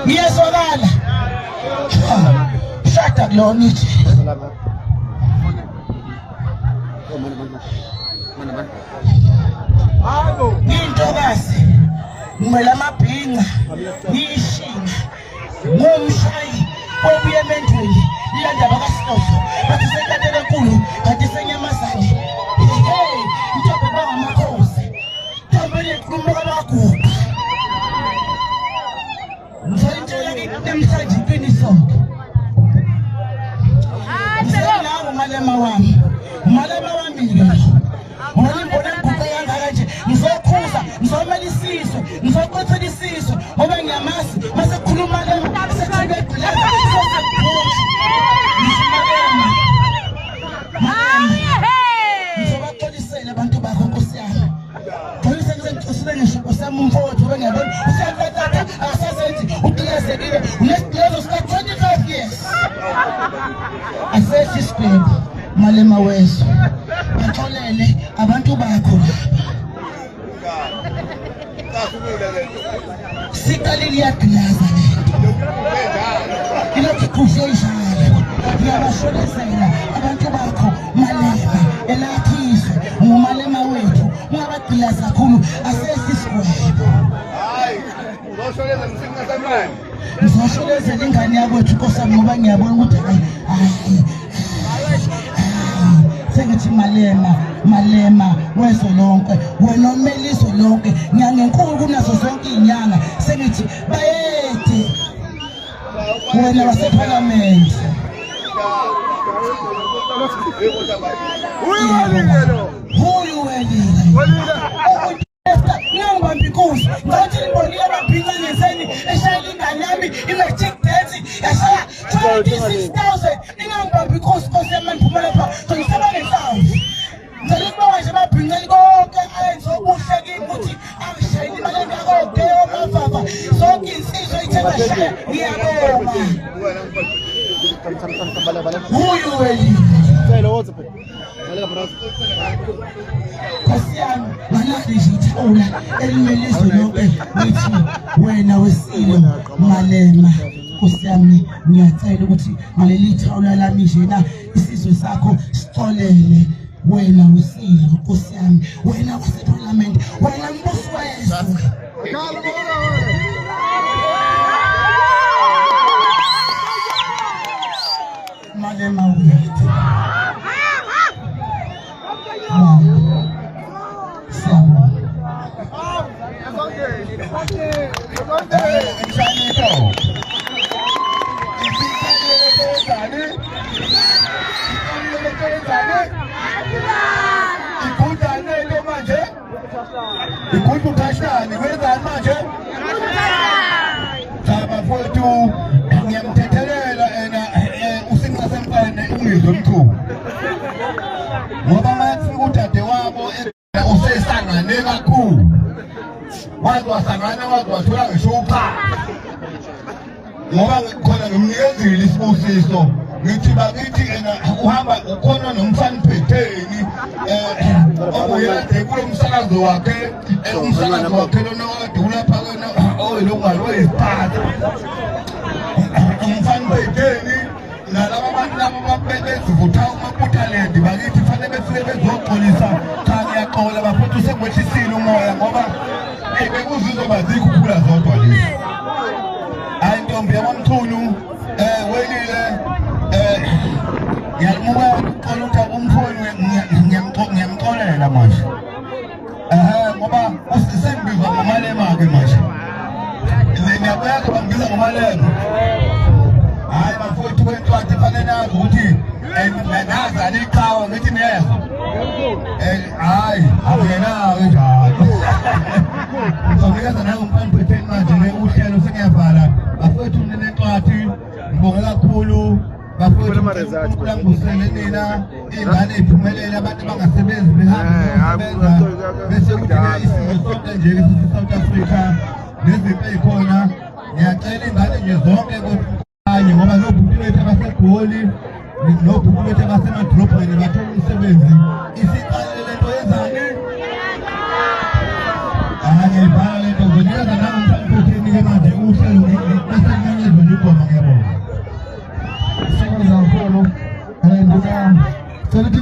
Ngiyezwakala. Shada kulonithi. Ngiyintokazi. Ngimela amabhinqa. Ngiyishinga. Ngumshayi obuye emendweni. Iyandaba kaSinozo. Bathi senkatele enkulu, kanti senyamazane. Hey, mthombe bangamakhosi. Thambele inkulumo kabaguqa. Ngizayitshela namhlanje iqiniso. Ngizelawo umalema wami. Umalema wami lo. Ngibona nguqe kangaka nje. Ngizokhuza, ngizomela isizwe, ngizoqothela isizwe. Ngoba ngiyamazi mase khuluma lema sethike egqilaza. Ngizobaxolisela abantu bakho Nkosi yami. Xolisa ngisengixosile ngisho Nkosi umfowethu bengiyabona. Usiyathatha akasasethi uqilazekile. Unesiqelezo sika 25 years. Asethi isigwebo malema wezwe. Baxolele abantu bakho sikalili yagqilaza lento. Ilokhu ikhushe njalo. Ngiyabashonezela abantu bakho malema elakhiswe ngumalema wethu. Ungabagqilaza kakhulu asethi isigwebo. Hayi, uzoshoneza msingasamani. Ngizosholezela ingane yakwethu Nkosi yami ngoba ngiyabona ukuthi hayi. Sengithi malema wezwe lonke, wena omele izwe lonke, nyanga enkulu kunazo zonke inyanga. Sengithi bayede wena waseParliament. Huyu welile ngibambi inkosi ngathi ngibonile ababhinqa ngeseni eshayela ingane yami i-matric debt yashaya 26,000. Ingangibambi inkosi Nkosi yami ndiphuma lapha ngisaba ngenhlanzi. Ngicela ukubonga nje ababhinqa konke ayenze okuhle kimi ukuthi angishayeli imali engako amavava zonke insizwa ithebashaya. Ngiyabonga huyu welile. Nkosi yami ngalahli nje ithawula elimele izwe lonke ngithi wena wesilo malema. Nkosi yami ngiyacela ukuthi ngaleli thawula lami njena isizwe sakho sixolele. Wena wesilo Nkosi yami, wena waseParliament, wena mbusi wezwe. Malema wethu Ikut ukashani weza manje Sabafowethu ngiyamthethelela usinqasemfane ungizwe mthuko ngoba manje udade wabo usesangane kakhulu wazi wasangana wazi wathola ngisho upha ngoba khona ngimnikezile isibusiso ngithi bakithi uhamba ukhona nomfana phetheni obuyade kulo msakazo wakhe umsakazo wakhe lona wadula phakana oyilongalo oyisiphatha umfana phetheni nalabo abantu labo babezivutha umaphuthalende bakithi fanele befike bezoxolisa cha ngiyaxola bafuthu sengwehlisile umoya ngoba bekuzizwe bazikhuphula zodwa lezi hayi ntombi yamamthunu welile ngiyalimuka uxola ukuthi umfowenu ngiyamxolela manje ngoba usisengibizwa ngomalema-ke manje ngiyabuya-ke bangibiza ngomalema hayi bafowethu kwencwadi fanele nazi ukuthi nazani iqhawa ngithi nezwa hayi akuyenayo njalo ngizokuyeza nangomphamphetheni manje uhlelo sengiyavala bafowethu nencwadi ngibonge kakhulu bafowethu kulangusele nina ingane iphumelele abantu bangasebenzi behambe bese kuthi isizwe sonke nje South Africa nezinto ezikhona ngiyacela ingane nje zonke kanye ngoba nobhuti bethu abasegoli nobhuti bethu abasemadrobheni bathola umsebenzi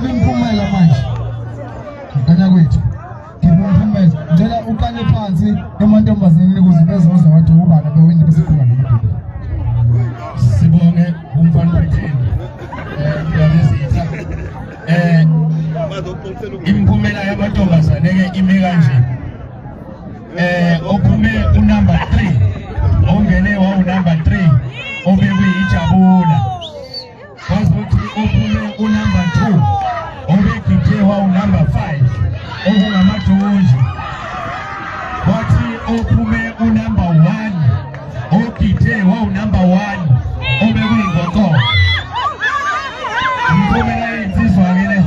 give imphumela manje. Nganya kwethu. Give imphumela. Ngicela uqale phansi emantombazaneni ukuze bezoza wathi ubani bewini besikhuluma nomuntu. Sibonge umfana wethini. Ngiyabizitha. Imphumela yamantombazane ke ime kanje. Ophume unumber 3. Ongene wa unumber 3. Obekwe ijabula. Kwazothi ophume unumber 2. Obekithe wa unumber 5. Okungamadoji. Kwathi ophume unumber 1. Okithe wa unumber 1. Obekwe ingoko. Imphumela yensizwa ke le.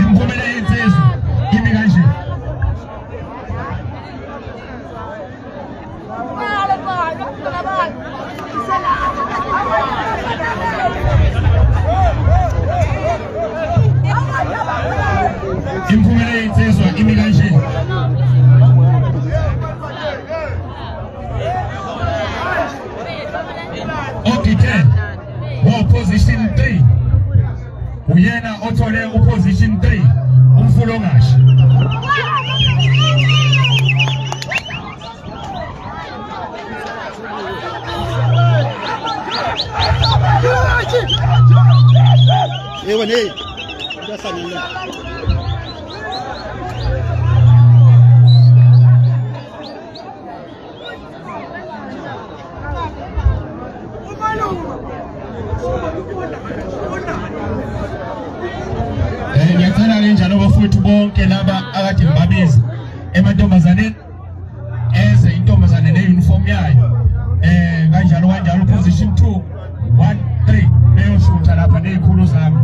Imphumela yensizwa ime kanje. Imphumela yensizwa ime kanje. Okithe wa position 3. Uyena othole uposition 3 umfulongashi. Ewe hey. Yasanele. Ngiyacela kanjalo bafowethu bonke laba akade ngibabiza emantombazaneni eze intombazane neuniform yayo kanjalo position 2 1 3 beyoshutha lapha nezikhulu zami.